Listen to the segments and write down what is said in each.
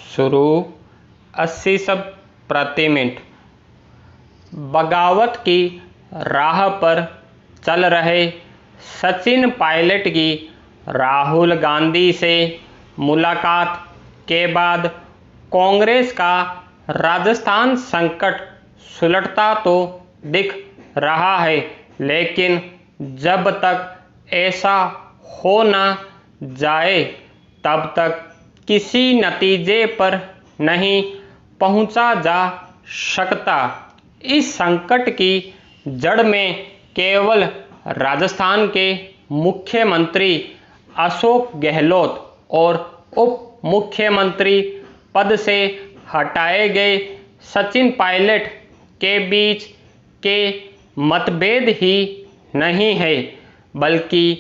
शुरू 80 शब्द प्रति मिनट। बगावत की राह पर चल रहे सचिन पायलट की राहुल गांधी से मुलाकात के बाद कांग्रेस का राजस्थान संकट सुलझता तो दिख रहा है, लेकिन जब तक ऐसा हो न जाए तब तक किसी नतीजे पर नहीं पहुंचा जा सकता। इस संकट की जड़ में केवल राजस्थान के मुख्यमंत्री अशोक गहलोत और उप मुख्यमंत्री पद से हटाए गए सचिन पायलट के बीच के मतभेद ही नहीं है, बल्कि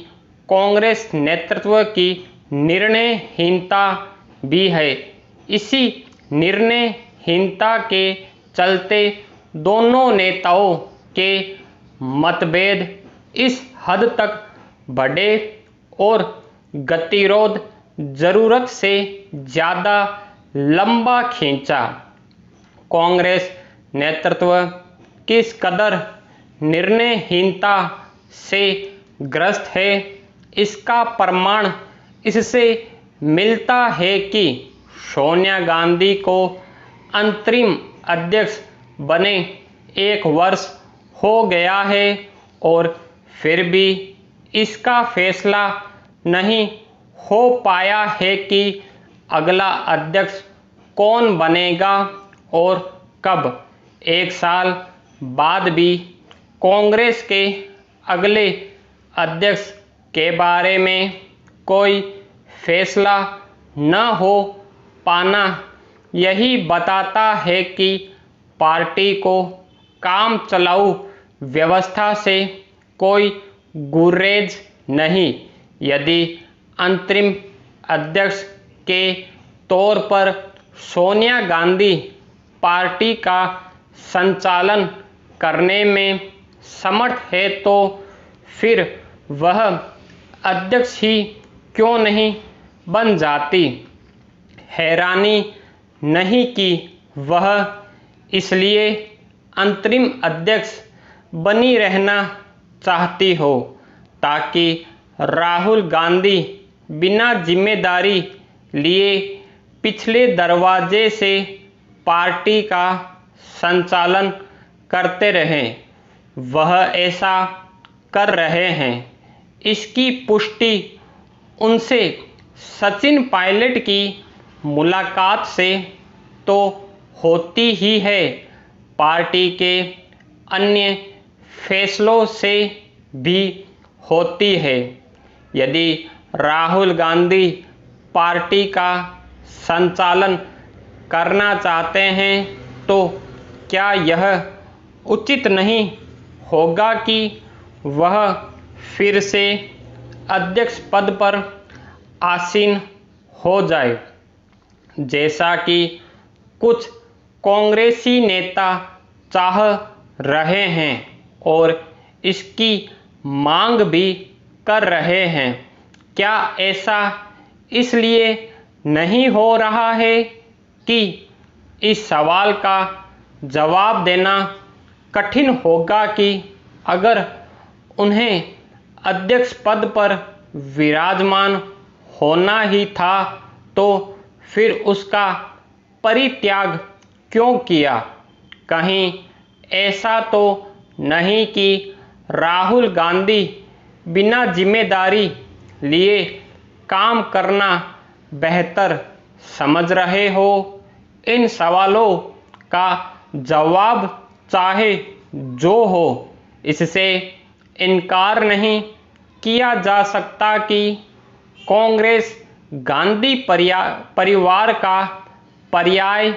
कांग्रेस नेतृत्व की निर्णयहीनता भी है। इसी निर्णयहीनता के चलते दोनों नेताओं के मतभेद इस हद तक बढ़े और गतिरोध जरूरत से ज़्यादा लंबा खींचा। कांग्रेस नेतृत्व किस कदर निर्णयहीनता से ग्रस्त है, इसका प्रमाण इससे मिलता है कि सोनिया गांधी को अंतरिम अध्यक्ष बने 1 वर्ष हो गया है और फिर भी इसका फैसला नहीं हो पाया है कि अगला अध्यक्ष कौन बनेगा और कब। 1 साल बाद भी कांग्रेस के अगले अध्यक्ष के बारे में कोई फैसला न हो पाना यही बताता है कि पार्टी को काम चलाऊ व्यवस्था से कोई गुरेज नहीं। यदि अंतरिम अध्यक्ष के तौर पर सोनिया गांधी पार्टी का संचालन करने में समर्थ है तो फिर वह अध्यक्ष ही क्यों नहीं बन जाती। हैरानी नहीं कि वह इसलिए अंतरिम अध्यक्ष बनी रहना चाहती हो ताकि राहुल गांधी बिना जिम्मेदारी लिए पिछले दरवाजे से पार्टी का संचालन करते रहें। वह ऐसा कर रहे हैं, इसकी पुष्टि उनसे सचिन पायलट की मुलाकात से तो होती ही है, पार्टी के अन्य फैसलों से भी होती है। यदि राहुल गांधी पार्टी का संचालन करना चाहते हैं तो क्या यह उचित नहीं होगा कि वह फिर से अध्यक्ष पद पर आसीन हो जाए, जैसा कि कुछ कांग्रेसी नेता चाह रहे हैं और इसकी मांग भी कर रहे हैं। क्या ऐसा इसलिए नहीं हो रहा है कि इस सवाल का जवाब देना कठिन होगा कि अगर उन्हें अध्यक्ष पद पर विराजमान होना ही था तो फिर उसका परित्याग क्यों किया। कहीं ऐसा तो नहीं कि राहुल गांधी बिना जिम्मेदारी लिए काम करना बेहतर समझ रहे हो। इन सवालों का जवाब चाहे जो हो, इससे इनकार नहीं किया जा सकता कि कांग्रेस गांधी परिवार का पर्याय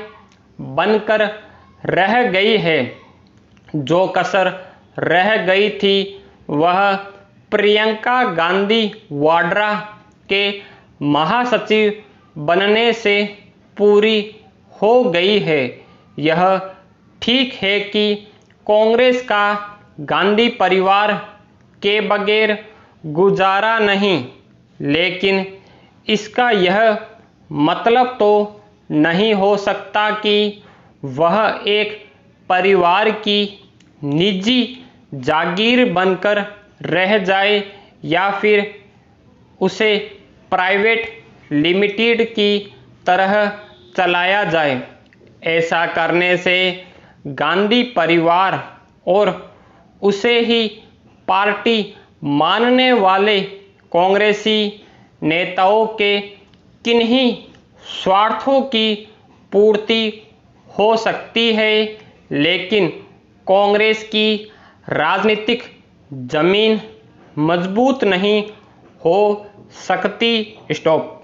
बनकर रह गई है। जो कसर रह गई थी वह प्रियंका गांधी वाड्रा के महासचिव बनने से पूरी हो गई है। यह ठीक है कि कांग्रेस का गांधी परिवार के बगैर गुजारा नहीं, लेकिन इसका यह मतलब तो नहीं हो सकता कि वह एक परिवार की निजी जागीर बनकर रह जाए या फिर उसे प्राइवेट लिमिटेड की तरह चलाया जाए। ऐसा करने से गांधी परिवार और उसे ही पार्टी मानने वाले कांग्रेसी नेताओं के किन्हीं स्वार्थों की पूर्ति हो सकती है, लेकिन कांग्रेस की राजनीतिक जमीन मजबूत नहीं हो सकती। स्टॉप।